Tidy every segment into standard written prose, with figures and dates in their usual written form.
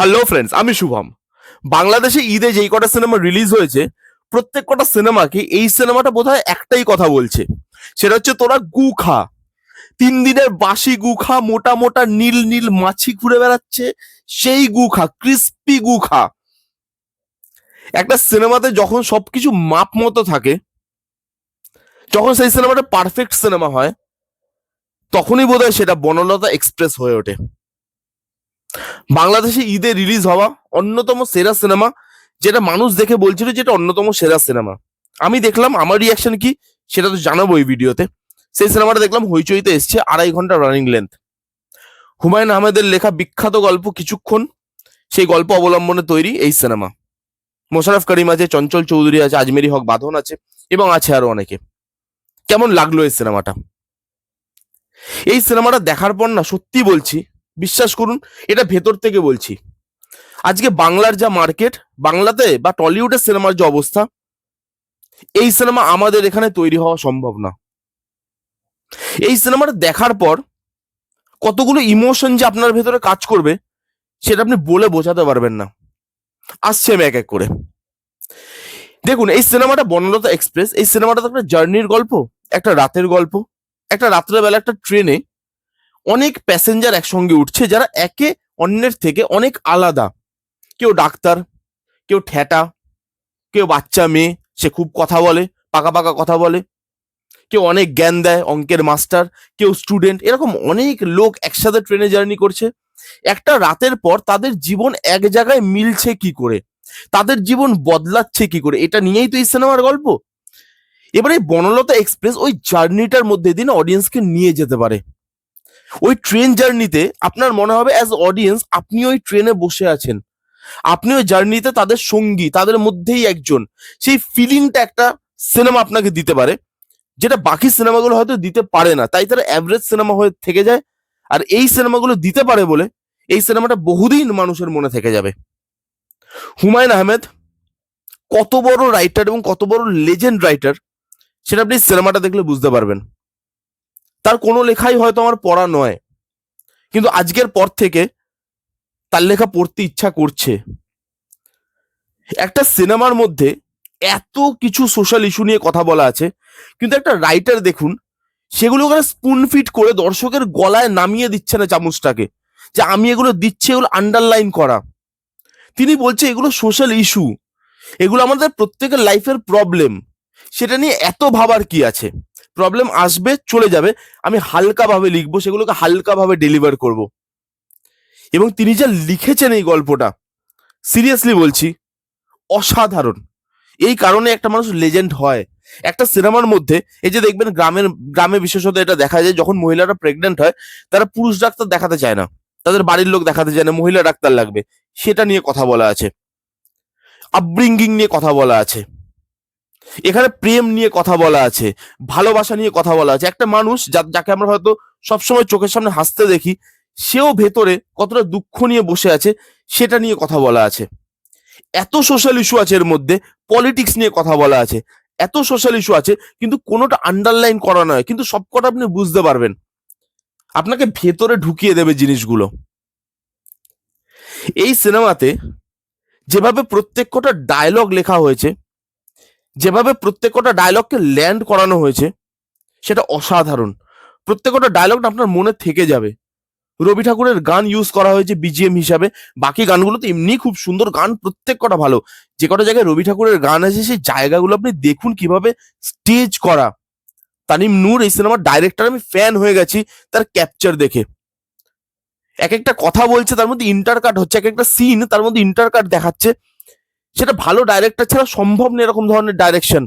Hello friends, আমি শুভম। বাংলাদেশে ঈদে যেই কটা সিনেমা রিলিজ হয়েছে, প্রত্যেক কটা সিনেমাকে এই সিনেমাটা বোধহয় একটাই কথা বলছে। সেটা হচ্ছে, তোরা গু খা। 3 দিনের বাসি গু খা, মোটা মোটা নীল নীল মাছি ঘুরে বেড়াচ্ছে, সেই গু খা, ক্রিস্পি গু খা। একটা সিনেমাতে যখন সবকিছু মাপ মতো থাকে, যখন সেই সিনেমাটা পারফেক্ট সিনেমা হয়, তখনই বোধহয় সেটা বনলতা এক্সপ্রেস হয়ে ওঠে। বাংলাদেশে ঈদে রিলিজ হওয়া অন্যতম সেরা সিনেমা, যেটা মানুষ দেখে বলছিল যেটা অন্যতম সেরা সিনেমা। আমি দেখলাম, আমার রিয়াকশন কি সেটা তো জানাবো এই ভিডিওতে। সেই সিনেমাটা দেখলাম হইচইতে এসছে, 2.5 ঘন্টা রানিং লেন্থ। হুমায়ুন আহমেদের লেখা বিখ্যাত গল্প কিছুক্ষণ, সেই গল্প অবলম্বনে তৈরি এই সিনেমা। মোশাররফ করিম আছে, চঞ্চল চৌধুরী আছে, আজমেরি হক বাঁধন আছে, এবং আছে আরো অনেকে। কেমন লাগলো এই সিনেমাটা? এই সিনেমাটা দেখার পর না, সত্যি বলছি, বিশ্বাস করুন, এটা ভেতর থেকে বলছি, আজকে বাংলার যা মার্কেট, বাংলাতে বা টলিউডের সিনেমার যে অবস্থা, এই সিনেমা আমাদের এখানে তৈরি হওয়া সম্ভব না। এই সিনেমাটা দেখার পর কতগুলো ইমোশন যে আপনার ভেতরে কাজ করবে, সেটা আপনি বলে বোঝাতে পারবেন না। আসছে আমি এক এক করে। দেখুন, এই সিনেমাটা বনলতা এক্সপ্রেস, এই সিনেমাটা তো একটা জার্নির গল্প, একটা রাতের গল্প। একটা রাত্রেবেলা একটা ট্রেনে অনেক প্যাসেঞ্জার একসঙ্গে উঠছে, যারা একে অন্যের থেকে অনেক আলাদা। কেউ ডাক্তার, কেউ ঠেটা, কেউ বাচ্চা মেয়ে, সে খুব কথা বলে, পাকা পাকা কথা বলে। কেউ অনেক জ্ঞান দেয়, অঙ্কের মাস্টার, কেউ স্টুডেন্ট। এরকম অনেক লোক একসাথে ট্রেনে জার্নি করছে। একটা রাতের পর তাদের জীবন এক জায়গায় মিলছে কি করে, তাদের জীবন বদলাচ্ছে কি করে, এটা নিয়েই তো এই সিনেমার গল্প। এবারে বনলতা এক্সপ্রেস ওই জার্নিটার মধ্যে দিন অডিয়েন্সকে নিয়ে যেতে পারে। ওই ট্রেন জার্নিতে আপনার মনে হবে অ্যাজ অডিয়েন্স আপনি ওই ট্রেনে বসে আছেন, আপনি ওই জার্নিতে তাদের সঙ্গী, তাদের মধ্যেই একজন। সেই ফিলিংটা একটা সিনেমা আপনাকে দিতে পারে, যেটা বাকি সিনেমাগুলো হয়তো দিতে পারে না, তাই তারা অ্যাভারেজ সিনেমা হয়ে থেকে যায়। আর এই সিনেমাগুলো দিতে পারে বলে এই সিনেমাটা বহুদিন মানুষের মনে থেকে যাবে। হুমায়ুন আহমেদ কত বড় রাইটার এবং কত বড় লেজেন্ড রাইটার, সেটা আপনি সিনেমাটা দেখলে বুঝতে পারবেন। তার কোনো লেখাই হয়তো আমার পড়া নয়, কিন্তু আজকের পর থেকে তার লেখা পড়তে ইচ্ছা করছে। একটা সিনেমার মধ্যে এত কিছু সোশ্যাল ইস্যু নিয়ে কথা বলা আছে, কিন্তু একটা রাইটার দেখুন, সেগুলো ওখানে স্পুন ফিট করে দর্শকের গলায় নামিয়ে দিচ্ছে না চামচটাকে, যে আমি এগুলো দিচ্ছি, এগুলো আন্ডারলাইন করা। তিনি বলছে এগুলো সোশ্যাল ইস্যু, এগুলো আমাদের প্রত্যেকের লাইফের প্রবলেম, সেটা নিয়ে এত ভাবার কি আছে? প্রবলেম আসবে, চলে যাবে, আমি হালকাভাবে লিখবো, সেগুলোকে হালকাভাবে ডেলিভার করব। এবং তিনি যা লিখেছেন এই গল্পটা, সিরিয়াসলি বলছি, অসাধারণ। এই কারণে একটা মানুষ লেজেন্ড হয়। একটা সিনেমার মধ্যে, এই যে দেখবেন গ্রামে বিশেষত এটা দেখা যায়, যখন মহিলারা প্রেগনেন্ট হয়, তারা পুরুষ ডাক্তার দেখাতে চায় না, তাদের বাড়ির লোক দেখাতে চায় না, মহিলা ডাক্তার লাগবে। সেটা নিয়ে কথা বলা আছে, আপব্রিঙ্গিং নিয়ে কথা বলা আছে, এখানে প্রেম নিয়ে কথা বলা আছে, ভালোবাসা নিয়ে কথা বলা আছে। একটা মানুষ যাকে আমরা হয়তো সবসময় চোখের সামনে হাসতে দেখি, সেও ভেতরে কতটা দুঃখ নিয়ে বসে আছে, সেটা নিয়ে কথা বলা আছে। এত সোশ্যাল ইস্যু আছে এর মধ্যে, পলিটিক্স নিয়ে কথা বলা আছে, এত সোশ্যাল ইস্যু আছে, কিন্তু কোনোটা আন্ডারলাইন করা নয়, কিন্তু সবকটা আপনি বুঝতে পারবেন, আপনাকে ভেতরে ঢুকিয়ে দেবে জিনিসগুলো। এই সিনেমাতে যেভাবে প্রত্যেক কটা ডায়লগ লেখা হয়েছে, যেভাবে প্রত্যেক কটা ডায়লগকে ল্যান্ড করানো হয়েছে, সেটা অসাধারণ। প্রত্যেক কটা ডায়লগ আপনার মনে থেকে যাবে। রবি ঠাকুরের গান ইউজ করা হয়েছে বিজিএম হিসাবে। বাকি গানগুলো তো এমনি খুব সুন্দর গান, প্রত্যেক কটা ভালো। যে কটা জায়গায় রবি ঠাকুরের গান আছে, সেই জায়গাগুলো আপনি দেখুন কিভাবে স্টেজ করা। তানিম নূর এই সিনেমার ডাইরেক্টর, আমি ফ্যান হয়ে গেছি তার ক্যাপচার দেখে। এক একটা কথা বলছে, তার মধ্যে ইন্টারকাট হচ্ছে, এক একটা সিন তার মধ্যে ইন্টারকাট দেখাচ্ছে। সেটা ভালো ডাইরেক্টর ছাড়া সম্ভব না, এরকম ধরনের ডাইরেকশন।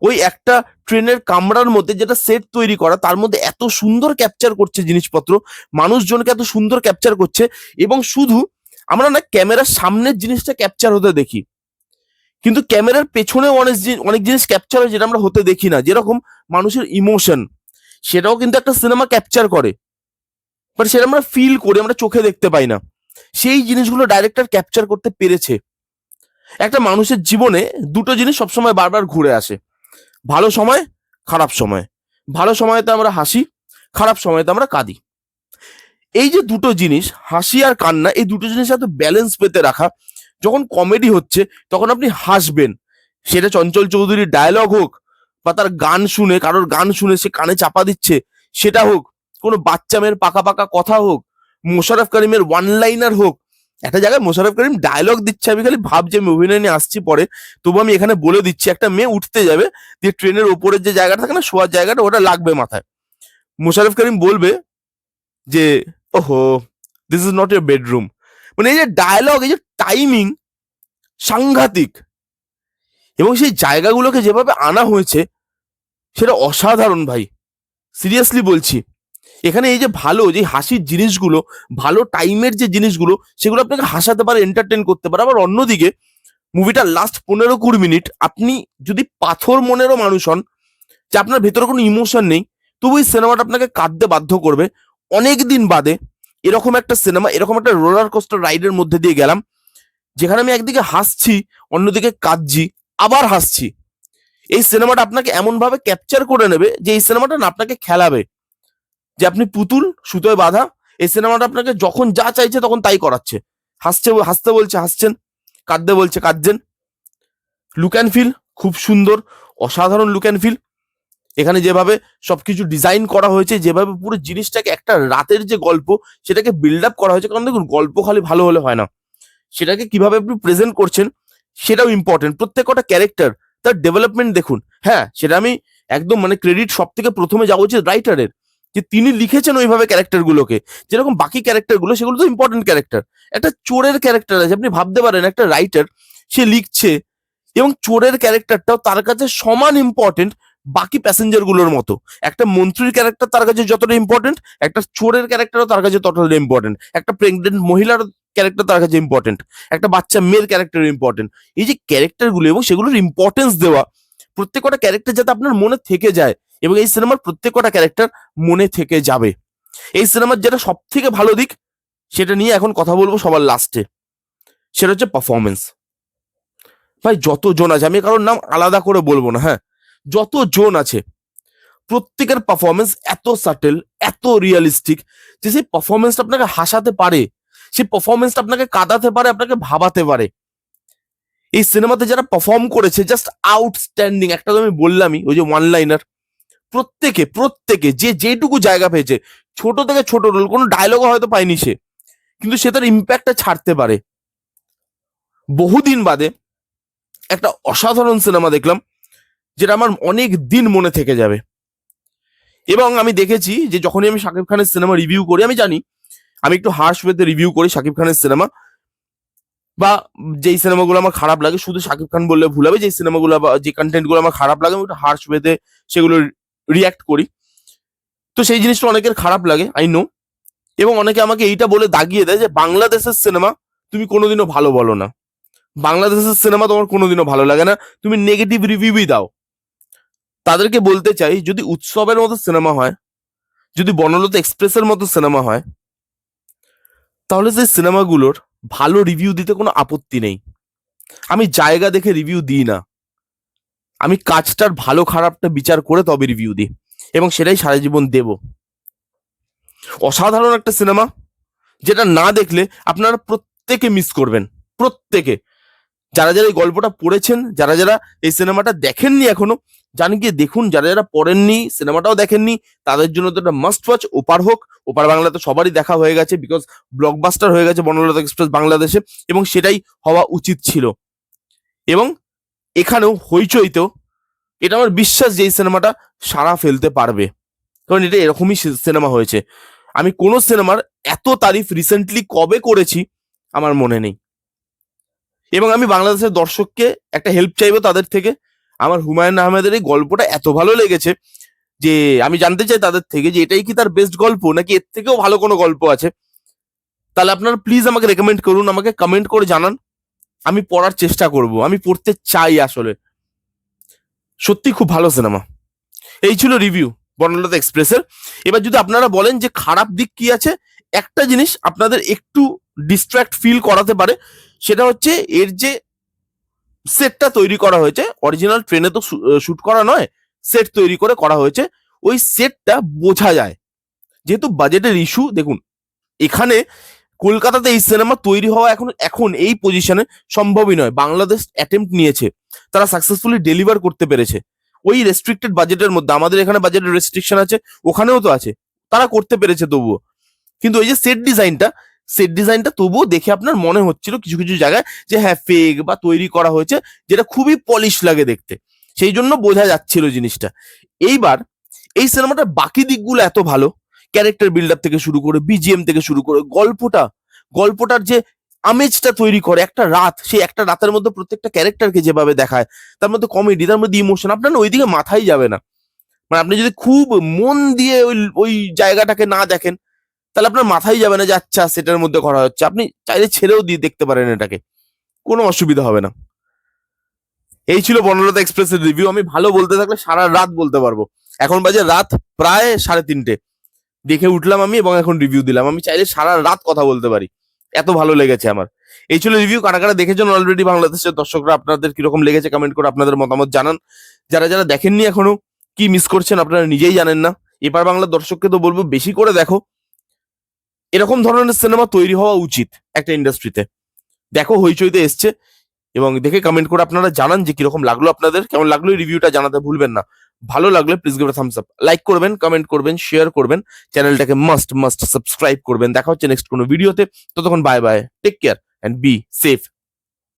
ওই একটা ট্রেনের কামরার মধ্যে যেটা সেট তৈরি করা, তার মধ্যে এত সুন্দর ক্যাপচার করছে জিনিসপত্র, মানুষজনকে এত সুন্দর ক্যাপচার করছে। এবং শুধু আমরা না ক্যামেরার সামনের জিনিসটা ক্যাপচার হতে দেখি, কিন্তু ক্যামেরার পেছনেও অনেক জিনিস ক্যাপচার হয়, যেটা আমরা হতে দেখি না। যেরকম মানুষের ইমোশন, সেটাও কিন্তু একটা সিনেমা ক্যাপচার করে, বাট সেটা আমরা ফিল করি, আমরা চোখে দেখতে পাই না। সেই জিনিসগুলো ডাইরেক্টর ক্যাপচার করতে পেরেছে। একটা মানুষের জীবনে দুটো জিনিস সবসময় বারবার ঘুরে আসে, ভালো সময়, খারাপ সময়। ভালো সময়তে আমরা হাসি, খারাপ সময়তে আমরা কাঁদি। এই যে দুটো জিনিস, হাসি আর কান্না, এই দুটো জিনিস এত ব্যালেন্স পেতে রাখা, যখন কমেডি হচ্ছে তখন আপনি হাসবেন, সেটা চঞ্চল চৌধুরীর ডায়লগ হোক বা তার গান শুনে, কারোর গান শুনে সে কানে চাপা দিচ্ছে সেটা হোক, কোনো বাচ্চা মেয়ের পাকা পাকা কথা হোক, মোশাররফ করিমের ওয়ান লাইনার হোক। একটা জায়গায় মোশাররফ করিম ডায়লগ দিচ্ছে, আমি খালি ভাবছি, আমি অভিনয় নিয়ে আসছি পরে, তবু আমি এখানে বলে দিচ্ছি, একটা মেয়ে উঠতে যাবে, দিয়ে ট্রেনের ওপরের যে জায়গাটা থাকে না, শোয়ার জায়গাটা, ওটা লাগবে মাথায়, মোশাররফ করিম বলবে যে ওহো, this is not a bedroom. মানে এই যে ডায়লগ, এই যে টাইমিং, সাংঘাতিক। এবং সেই জায়গাগুলোকে যেভাবে আনা হয়েছে সেটা অসাধারণ ভাই, সিরিয়াসলি বলছি। এখানে এই যে ভালো, যে হাসির জিনিসগুলো, ভালো টাইমের যে জিনিসগুলো, সেগুলো আপনাকে হাসাতে পারে, এন্টারটেন করতে পারে। আবার অন্যদিকে মুভিটার লাস্ট 15-20 মিনিট আপনি যদি পাথর মনেরও মানুষ হন, যে আপনার ভেতরে কোনো ইমোশন নেই, তবু এই সিনেমাটা আপনাকে কাঁদতে বাধ্য করবে। অনেক দিন বাদে এরকম একটা সিনেমা, এরকম একটা রোলার কোস্টার রাইডের মধ্যে দিয়ে গেলাম, যেখানে আমি একদিকে হাসছি, অন্যদিকে কাঁদছি, আবার হাসছি। এই সিনেমাটা আপনাকে এমন ভাবে ক্যাপচার করে নেবে যে এই সিনেমাটা না আপনাকে খেলাবে, যে আপনি পুতুল সুতোয় বাঁধা। এই সিনেমাটা আপনাকে যখন যা চাইছে তখন তাই করাচ্ছে। হাসতে বলছে হাসছেন, কাঁদতে বলছে কাঁদছেন। লুক অ্যান্ড ফিল খুব সুন্দর, অসাধারণ লুক অ্যান্ড ফিল। এখানে যেভাবে সবকিছু ডিজাইন করা হয়েছে, যেভাবে পুরো জিনিসটাকে, একটা রাতের যে গল্প সেটাকে বিল্ড আপ করা হয়েছে। কারণ দেখুন, গল্প খালি ভালো হলে হয় না, সেটাকে কিভাবে আপনি প্রেজেন্ট করছেন সেটাও ইম্পর্টেন্ট। প্রত্যেকটা ক্যারেক্টার, তার ডেভেলপমেন্ট দেখুন। হ্যাঁ, সেটা আমি একদম, মানে ক্রেডিট সব থেকে প্রথমে যাওয়া উচিত রাইটারের, যে তিনি লিখেছেন ওইভাবে ক্যারেক্টার গুলোকে। যেরকম বাকি ক্যারেক্টার গুলো, সেগুলো তো ইম্পর্টেন্ট ক্যারেক্টার। একটা চোরের ক্যারেক্টার আছে, আপনি ভাবতে পারেন একটা রাইটার সে লিখছে, এবং চোরের ক্যারেক্টারটাও তার কাছে সমান ইম্পর্টেন্ট বাকি প্যাসেঞ্জার গুলোর মতো। একটা মন্ত্রীর ক্যারেক্টার তার কাছে যতটা ইম্পর্টেন্ট, একটা চোরের ক্যারেক্টারও তার কাছে ততটা ইম্পর্টেন্ট, একটা প্রেগনেন্ট মহিলার ক্যারেক্টার তার কাছে ইম্পর্টেন্ট, একটা বাচ্চা মেয়ের ক্যারেক্টার ইম্পর্টেন্ট। এই যে ক্যারেক্টারগুলো এবং সেগুলোর ইম্পর্টেন্স দেওয়া, প্রত্যেকটা ক্যারেক্টার যাতে আপনার মনে থেকে যায়, এবং এই সিনেমার প্রত্যেকটা ক্যারেক্টার মনে থেকে যাবে। এই সিনেমার যেটা সব থেকে ভালো দিক, সেটা নিয়ে এখন কথা বলবো সবার লাস্টে, সেটা হচ্ছে পারফরমেন্স। ভাই যতজন আছে, আমি কারোর নাম আলাদা করে বলবো না, হ্যাঁ, যতজন আছে প্রত্যেকের পারফরমেন্স এত সাটেল, এত রিয়েলিস্টিক, যে সেই পারফরমেন্সটা আপনাকে হাসাতে পারে, সেই পারফরমেন্সটা আপনাকে কাঁদাতে পারে, আপনাকে ভাবাতে পারে। এই সিনেমাতে যারা পারফর্ম করেছে, জাস্ট আউটস্ট্যান্ডিং। একটা তো আমি বললামই, ওই যে ওয়ান লাইনার, প্রত্যেকে প্রত্যেকে যে যেটুকু জায়গা পেয়েছে, ছোট থেকে ছোট রোল, কোনো ডায়লগও হয়তো পায়নি সে, কিন্তু সে তার ইম্প্যাক্টটা ছাড়তে পারে। বহুদিন বাদে একটা অসাধারণ সিনেমা দেখলাম, যেটা আমার অনেক দিন মনে থেকে যাবে। এবং আমি দেখেছি যে যখনই আমি শাকিব খানের সিনেমা রিভিউ করি, আমি জানি আমি একটু হার্শ ওয়েতে রিভিউ করি শাকিব খানের সিনেমা, বা যেই সিনেমাগুলো আমার খারাপ লাগে, শুধু শাকিব খান বললে ভুল হবে, যেই সিনেমাগুলো বা যে কন্টেন্ট গুলো আমার খারাপ লাগে, আমি একটু হার্শ ওয়েতে সেগুলো রিয়াক্ট করি। তো সেই জিনিসটা অনেকের খারাপ লাগে, আই নো। এবং অনেকে আমাকে এইটা বলে দাগিয়ে দেয় যে বাংলাদেশের সিনেমা তুমি কোনোদিনও ভালো বলো না, বাংলাদেশের সিনেমা তোমার কোনোদিনও ভালো লাগে না, তুমি নেগেটিভ রিভিউই দাও। তাদেরকে বলতে চাই, যদি উৎসবের মতো সিনেমা হয়, যদি বনলতা এক্সপ্রেসের মতো সিনেমা হয়, তাহলে সেই সিনেমাগুলোর ভালো রিভিউ দিতে কোনো আপত্তি নেই। আমি জায়গা দেখে রিভিউ দিই না, আমি কাজটার ভালো খারাপটা বিচার করে তবে রিভিউ দিই, এবং সেটাই সারা জীবন দেব। অসাধারণ একটা সিনেমা, যেটা না দেখলে আপনারা প্রত্যেকে মিস করবেন, প্রত্যেকে। যারা যারা এই গল্পটা পড়েছেন, যারা যারা এই সিনেমাটা দেখেননি এখনো, জানি গিয়ে দেখুন। যারা যারা পড়েননি, সিনেমাটাও দেখেননি, তাদের জন্য তো একটা মাস্ট ওয়াচ। ওপার হোক, ওপার বাংলা তো সবারই দেখা হয়ে গেছে, বিকজ ব্লকবাস্টার হয়ে গেছে বনলতা এক্সপ্রেস বাংলাদেশে, এবং সেটাই হওয়া উচিত ছিল। এবং এখানেও হইচইতেও এটা আমার বিশ্বাস যে এই সিনেমাটা সাড়া ফেলতে পারবে, কারণ এটা এরকমই সিনেমা হয়েছে। আমি কোন সিনেমার এত তারিফ রিসেন্টলি কবে করেছি আমার মনে নেই। এবং আমি বাংলাদেশের দর্শককে একটা হেল্প চাইবো তাদের থেকে, আমার হুমায়ুন আহমেদের এই গল্পটা এত ভালো লেগেছে যে আমি জানতে চাই তাদের থেকে যে এটাই কি তার বেস্ট গল্প, নাকি এর থেকেও ভালো কোনো গল্প আছে। তাহলে আপনারা প্লিজ আমাকে রেকমেন্ড করুন, আমাকে কমেন্ট করে জানান, আমি পড়ার চেষ্টা করব, আমি পড়তে চাই আসলে। সত্যি খুব ভালো সিনেমা। এই ছিল রিভিউ বনলতা এক্সপ্রেসের। এবার যদি আপনারা বলেন যে খারাপ দিক কি আছে, একটা জিনিস আপনাদের একটু ডিস্ট্র্যাক্ট ফিল করাতে পারে, সেটা হচ্ছে এর যে সেটটা তৈরি করা হয়েছে, অরিজিনাল ট্রেনে তো শুট করা নয়, সেট তৈরি করে করা হয়েছে। ওই সেটটা বোঝা যায়, যেহেতু বাজেটের ইস্যু। দেখুন, এখানে কলকাতাতে এই সিনেমা তৈরি হওয়া এখন এই পজিশনে সম্ভবই নয়। বাংলাদেশ অ্যাটেম্প্ট নিয়েছে, তারা সাকসেসফুলি ডেলিভার করতে পেরেছে ওই রেস্ট্রিক্টেড বাজেটের মধ্যে। আমাদের এখানে বাজেটের রেস্ট্রিকশন আছে, ওখানেও তো আছে, তারা করতে পেরেছে তবুও। কিন্তু ওই যে সেট ডিজাইনটা তবুও দেখে আপনার মনে হচ্ছিল কিছু কিছু জায়গায় যে হ্যাঁ ফেক বা তৈরি করা হয়েছে, যেটা খুবই পলিশ লাগে দেখতে, সেই জন্য বোঝা যাচ্ছিল জিনিসটা। এইবার এই সিনেমাটার বাকি দিকগুলো এত ভালো, ক্যারেক্টার বিল্ড আপ থেকে শুরু করে বিজিএম থেকে শুরু করে গল্পটার যে আমেজটা তৈরি করে একটা রাত, সেই একটা রাতের মধ্যে প্রত্যেকটা ক্যারেক্টারকে যেভাবে দেখায়, তার মধ্যে কমেডি, তার মধ্যে ইমোশন, আপনার না ওইদিকে মাথাই যাবে না। মানে আপনি যদি খুব মন দিয়ে ওই জায়গাটাকে না দেখেন, তাহলে আপনার মাথায় যাবে না যে আচ্ছা সেটার মধ্যে করা হচ্ছে। আপনি চাইলে ছেড়েও দিয়ে দেখতে পারেন এটাকে, কোনো অসুবিধা হবে না। এই ছিল বনলতা এক্সপ্রেসের রিভিউ। আমি ভালো বলতে থাকলে সারা রাত বলতে পারবো। এখন বাজে রাত প্রায় 3:30, দেখে উঠলাম আমি এবং এখন রিভিউ দিলাম। আমি চাইলে সারা রাত কথা বলতে পারি, এত ভালো লেগেছে আমার। এই ছিল রিভিউ। কারা কারা দেখেছেন অলরেডি বাংলাদেশের দর্শকরা, আপনাদের কিরকম লেগেছে কমেন্ট করে আপনাদের মতামত জানান। যারা যারা দেখেননি এখনো, কি মিস করছেন আপনারা নিজেই জানেন না। এপার বাংলার দর্শককে তো বলবো বেশি করে দেখো, এরকম ধরনের সিনেমা তৈরি হওয়া উচিত একটা ইন্ডাস্ট্রিতে। দেখো হইচইতে এসছে, এবং দেখে কমেন্ট করে আপনারা জানান যে কিরকম লাগলো আপনাদের, কেমন লাগলো এই রিভিউটা জানাতে ভুলবেন না। ভালো লাগলে please give Thums up, like করবেন, কমেন্ট করবেন, শেয়ার করবেন, চ্যানেলটাকে মাস্ট সাবস্ক্রাইব করবেন। দেখা হচ্ছে নেক্সট কোনো ভিডিওতে, ততক্ষণ bye bye, take care and be safe.